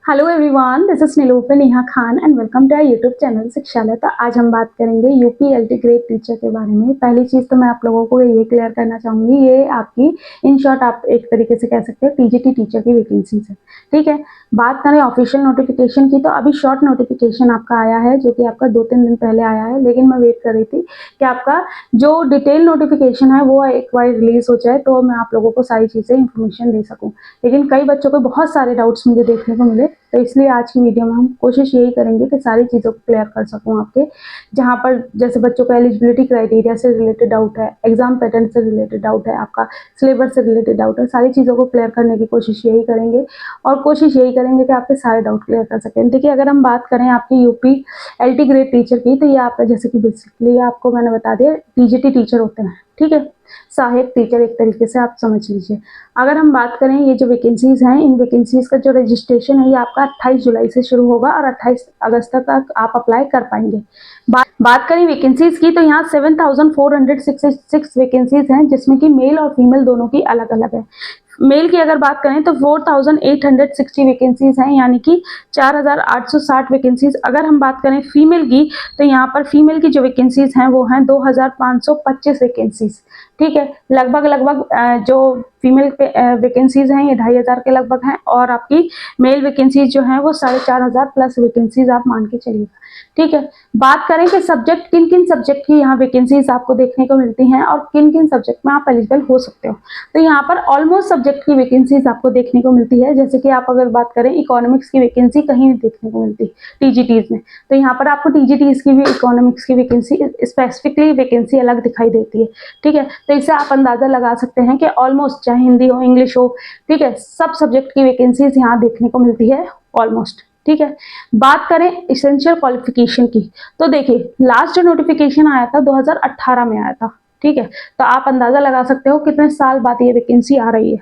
Hello everyone, this is Nilufar Neha Khan and welcome to our YouTube channel Shikshalaya. तो आज हम बात करेंगे यूपी एलटी ग्रेड टीचर के बारे में। पहली चीज़ तो मैं आप लोगों को ये क्लियर करना चाहूँगी, ये आपकी इन शॉर्ट आप एक तरीके से कह सकते हो टीजीटी टीचर की वैकेंसीज है। ठीक है, बात करें ऑफिशियल नोटिफिकेशन की तो अभी शॉर्ट नोटिफिकेशन आपका आया है जो कि आपका 2-3 दिन पहले आया है, लेकिन मैं वेट कर रही थी कि आपका जो डिटेल नोटिफिकेशन है वो एक बार रिलीज हो जाए तो मैं आप लोगों को सारी चीज़ें इन्फॉर्मेशन दे सकूँ। लेकिन कई बच्चों को बहुत सारे डाउट्स मुझे देखने को मिले, तो इसलिए आज की वीडियो में हम कोशिश यही करेंगे कि सारी चीज़ों को क्लियर कर सकूं आपके। जहां पर जैसे बच्चों का एलिजिबिलिटी क्राइटेरिया से रिलेटेड डाउट है, एग्जाम पैटर्न से रिलेटेड डाउट है, आपका सिलेबस से रिलेटेड डाउट है, सारी चीज़ों को क्लियर करने की कोशिश यही करेंगे और कोशिश यही करेंगे कि आपके सारे डाउट क्लियर कर सकें। देखिए, अगर हम बात करें आपकी यूपी एलटी ग्रेड टीचर की, तो ये आपका जैसे कि बेसिकली आपको मैंने बता दिया टीजीटी टीचर होते हैं। ठीक है, सहायक टीचर एक तरीके से आप समझ लीजिए। अगर हम बात करें ये जो वैकेंसीज हैं, इन वैकेंसीज का जो रजिस्ट्रेशन है ये आपका 28 जुलाई से शुरू होगा और 28 अगस्त तक आप अप्लाई कर पाएंगे। बात करें वैकेंसीज की तो यहाँ 7466 वैकेंसीज हैं, जिसमें कि मेल और फीमेल दोनों की अलग अलग है। मेल की अगर बात करें तो 4860 वैकेंसीज हैं, यानी कि 4860 वैकेंसीज। अगर हम बात करें फीमेल की तो यहाँ पर फीमेल की जो वैकेंसीज हैं वो हैं 2525 वैकेंसीज। ठीक है, लगभग जो फीमेल वैकेंसीज हैं ये 2500 के लगभग हैं और आपकी मेल वैकेंसीज जो हैं वो 4500 प्लस वैकेंसीज आप मान के चलिएगा। ठीक है, बात करें कि सब्जेक्ट किन किन सब्जेक्ट की यहाँ वैकेंसीज आपको देखने को मिलती हैं और किन किन सब्जेक्ट में आप एलिजिबल हो सकते हो, तो यहाँ पर ऑलमोस्ट सब्जेक्ट की वैकेंसीज आपको देखने को मिलती है। जैसे कि आप अगर बात करें इकोनॉमिक्स की वैकेंसी कहीं नहीं देखने को मिलती टीजीटीज में, तो यहाँ पर आपको टीजीटीज की भी इकोनॉमिक्स की वैकेंसी स्पेसिफिकली वैकेंसी अलग दिखाई देती है। ठीक है, तो इससे आप अंदाजा लगा सकते हैं कि ऑलमोस्ट चाहे हिंदी हो इंग्लिश हो, ठीक है, सब सब्जेक्ट की वैकेंसीज यहाँ देखने को मिलती है ऑलमोस्ट। ठीक है, बात करें इसेंशियल क्वालिफिकेशन की तो देखिए, लास्ट जो नोटिफिकेशन आया था 2018 में आया था। ठीक है, तो आप अंदाजा लगा सकते हो कितने साल बाद ये वैकेंसी आ रही है।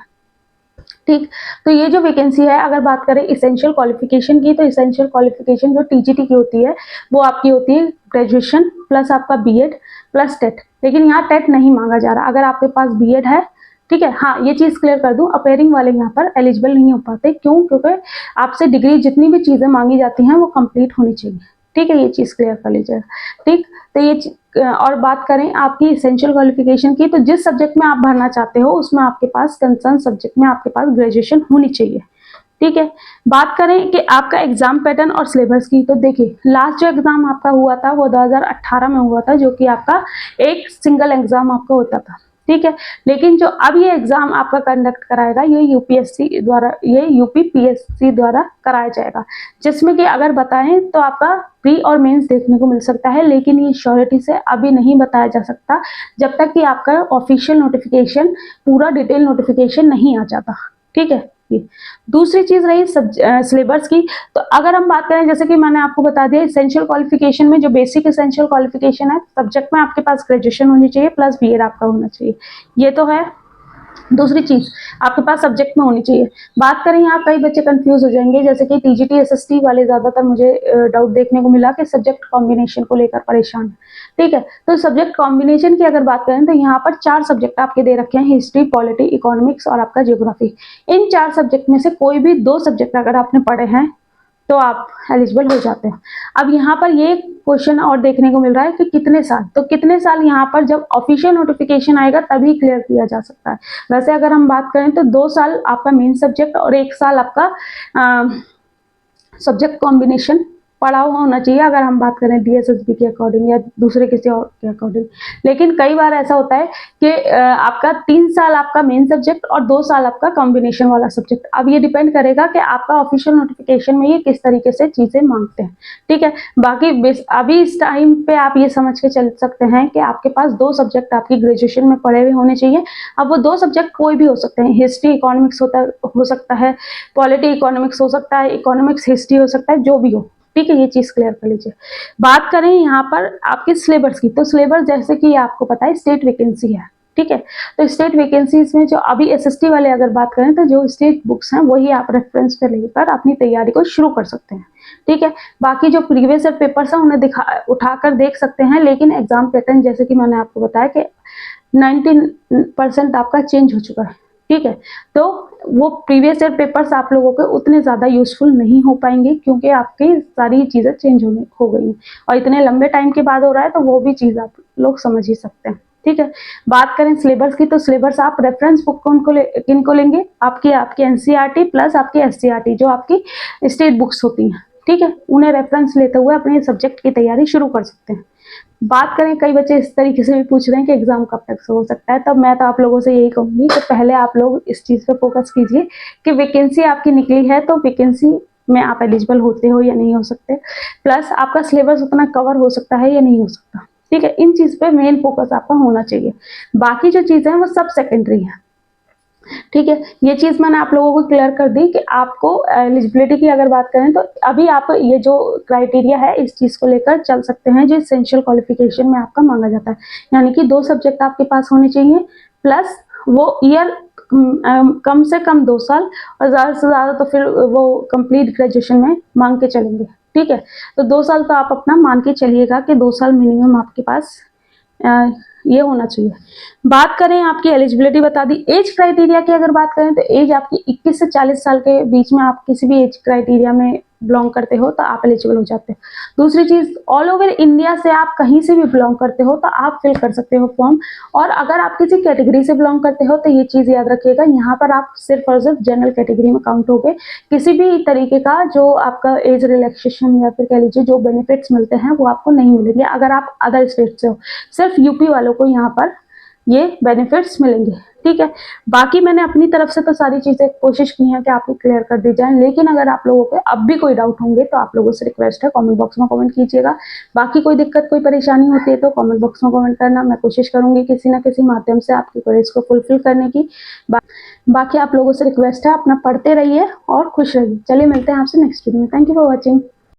ठीक, तो ये जो वैकेंसी है, अगर बात करें इसेंशियल क्वालिफिकेशन की तो इसेंशियल क्वालिफिकेशन जो टीजीटी की होती है वो आपकी होती है ग्रेजुएशन प्लस आपका बीएड प्लस टेट। लेकिन यहाँ टेट नहीं मांगा जा रहा। अगर आपके पास बीएड है, ठीक है, हाँ ये चीज़ क्लियर कर दूं, अपेयरिंग वाले यहाँ पर एलिजिबल नहीं हो पाते। क्यों? क्योंकि आपसे डिग्री जितनी भी चीज़ें मांगी जाती हैं वो कंप्लीट होनी चाहिए। ठीक है, ये चीज़ क्लियर कर लीजिएगा। ठीक, तो ये और बात करें आपकी इसेंशियल क्वालिफिकेशन की तो जिस सब्जेक्ट में आप भरना चाहते हो उसमें आपके पास कंसर्न सब्जेक्ट में आपके पास ग्रेजुएशन होनी चाहिए। ठीक है, बात करें कि आपका एग्जाम पैटर्न और सिलेबस की तो देखिए, लास्ट जो एग्जाम आपका हुआ था वो 2018 में हुआ था, जो कि आपका एक सिंगल एग्जाम आपका होता था। ठीक है, लेकिन जो अब ये एग्जाम आपका कंडक्ट कराएगा ये यूपीएससी द्वारा, ये यूपीपीएससी द्वारा कराया जाएगा, जिसमें कि अगर बताएं तो आपका प्री और मेंस देखने को मिल सकता है, लेकिन ये श्योरिटी से अभी नहीं बताया जा सकता जब तक कि आपका ऑफिशियल नोटिफिकेशन पूरा डिटेल नोटिफिकेशन नहीं आ जाता। ठीक है, दूसरी चीज रही सिलेबस की, तो अगर हम बात करें जैसे कि मैंने आपको बता दिया इसेंशियल क्वालिफिकेशन में जो बेसिक इसेंशियल क्वालिफिकेशन है, सब्जेक्ट में आपके पास ग्रेजुएशन होनी चाहिए प्लस बीएड आपका होना चाहिए, ये तो है। दूसरी चीज आपके पास सब्जेक्ट में होनी चाहिए। बात करें, यहाँ कई बच्चे कंफ्यूज हो जाएंगे, जैसे कि टीजीटी एसएसटी वाले ज्यादातर मुझे डाउट देखने को मिला कि सब्जेक्ट कॉम्बिनेशन को लेकर परेशान है। ठीक है, तो सब्जेक्ट कॉम्बिनेशन की अगर बात करें तो यहाँ पर 4 सब्जेक्ट आपके दे रखे हैं, हिस्ट्री, पॉलिटी, इकोनॉमिक्स और आपका ज्योग्राफी। इन 4 सब्जेक्ट में से कोई भी 2 सब्जेक्ट अगर आपने पढ़े हैं तो आप एलिजिबल हो जाते हैं। अब यहाँ पर ये क्वेश्चन और देखने को मिल रहा है कि कितने साल, तो कितने साल यहाँ पर जब ऑफिशियल नोटिफिकेशन आएगा तभी क्लियर किया जा सकता है। वैसे अगर हम बात करें तो 2 साल आपका मेन सब्जेक्ट और 1 साल आपका सब्जेक्ट कॉम्बिनेशन पढ़ा हुआ होना चाहिए, अगर हम बात करें डीएसएसबी के अकॉर्डिंग या दूसरे किसी और के अकॉर्डिंग। लेकिन कई बार ऐसा होता है कि आपका 3 साल आपका मेन सब्जेक्ट और 2 साल आपका कॉम्बिनेशन वाला सब्जेक्ट। अब ये डिपेंड करेगा कि आपका ऑफिशियल नोटिफिकेशन में ये किस तरीके से चीजें मांगते हैं। ठीक है, बाकी अभी इस टाइम पे आप ये समझ के चल सकते हैं कि आपके पास 2 सब्जेक्ट आपकी ग्रेजुएशन में पढ़े हुए होने चाहिए। अब वो 2 सब्जेक्ट कोई भी हो सकते हैं, हिस्ट्री इकोनॉमिक्स हो सकता है, पॉलिटी इकोनॉमिक्स हो सकता है, इकोनॉमिक्स हिस्ट्री हो सकता है, जो भी हो। ठीक है, ये चीज क्लियर कर लीजिए। बात करें यहाँ पर आपके सिलेबस की, तो सिलेबस जैसे कि आपको पता है स्टेट वैकेंसी है। ठीक है, तो स्टेट वैकेंसीज में जो अभी एसएसटी वाले अगर बात करें तो जो स्टेट बुक्स हैं वही आप रेफरेंस पे लेकर अपनी तैयारी को शुरू कर सकते हैं। ठीक है, बाकी जो प्रीवियस पेपर्स हैं उन्हें उठाकर देख सकते हैं, लेकिन एग्जाम पैटर्न जैसे कि मैंने आपको बताया कि 19% आपका चेंज हो चुका है। ठीक है, तो वो प्रीवियस ईयर पेपर्स आप लोगों के उतने ज़्यादा यूज़फुल नहीं हो पाएंगे, क्योंकि आपकी सारी चीज़ें चेंज हो गई हैं और इतने लंबे टाइम के बाद हो रहा है, तो वो भी चीज़ आप लोग समझ ही सकते हैं। ठीक है, बात करें सिलेबस की, तो सिलेबस आप रेफरेंस बुक किनको लेंगे, आपकी एनसीईआरटी प्लस आपकी एससीईआरटी, जो आपकी स्टेट बुक्स होती हैं। ठीक है, उन्हें रेफरेंस लेते हुए अपने सब्जेक्ट की तैयारी शुरू कर सकते हैं। बात करें, कई बच्चे इस तरीके से भी पूछ रहे हैं कि एग्जाम कब तक से हो सकता है, तब मैं तो आप लोगों से यही कहूंगी कि पहले आप लोग इस चीज़ पे फोकस कीजिए कि वैकेंसी आपकी निकली है, तो वैकेंसी में आप एलिजिबल होते हो या नहीं हो सकते, प्लस आपका सिलेबस उतना कवर हो सकता है या नहीं हो सकता। ठीक है, इन चीज़ पे मेन फोकस आपका होना चाहिए, बाकी जो चीज़ें हैं वो सब सेकेंडरी है। ठीक है, ये चीज़ मैंने आप लोगों को क्लियर कर दी कि आपको एलिजिबिलिटी की अगर बात करें, तो अभी आप ये जो क्राइटेरिया है इस चीज़ को लेकर चल सकते हैं, जो एसेंशियल क्वालिफिकेशन में आपका मांगा जाता है, यानी कि 2 सब्जेक्ट आपके पास होने चाहिए, प्लस वो ईयर कम से कम 2 साल, और ज़्यादा से ज़्यादा तो फिर वो कंप्लीट ग्रेजुएशन में मांग के चलेंगे। ठीक है, तो 2 साल तो आप अपना मान के चलिएगा कि 2 साल मिनिमम आपके पास ये होना चाहिए। बात करें आपकी एलिजिबिलिटी बता दी। एज क्राइटेरिया की अगर बात करें, तो एज आपकी 21 से 40 साल के बीच में आप किसी भी एज क्राइटेरिया में बिलोंग करते हो तो आप एलिजिबल हो जाते हो। दूसरी चीज़, ऑल ओवर इंडिया से आप कहीं से भी बिलोंग करते हो तो आप फिल कर सकते हो फॉर्म, और अगर आप किसी कैटेगरी से बिलोंग करते हो तो ये चीज़ याद रखिएगा, यहाँ पर आप सिर्फ और सिर्फ जनरल कैटेगरी में काउंट हो गए। किसी भी तरीके का जो आपका एज रिलैक्सेशन या फिर कह लीजिए जो बेनिफिट्स मिलते हैं वो आपको नहीं मिलेंगे अगर आप अदर स्टेट से हो। सिर्फ यूपी वालों को यहाँ पर ये बेनिफिट्स मिलेंगे। ठीक है, बाकी मैंने अपनी तरफ से तो सारी चीज़ें कोशिश की हैं कि आपको क्लियर कर दी जाए, लेकिन अगर आप लोगों के अब भी कोई डाउट होंगे तो आप लोगों से रिक्वेस्ट है कमेंट बॉक्स में कमेंट कीजिएगा। बाकी कोई दिक्कत कोई परेशानी होती है तो कमेंट बॉक्स में कमेंट करना, मैं कोशिश करूंगी किसी ना किसी माध्यम से आपकी क्वेरीज को फुलफिल करने की। बाकी आप लोगों से रिक्वेस्ट है अपना पढ़ते रहिए और खुश रहिए। चलिए मिलते हैं आपसे नेक्स्ट वीडियो में। Thank you for watching.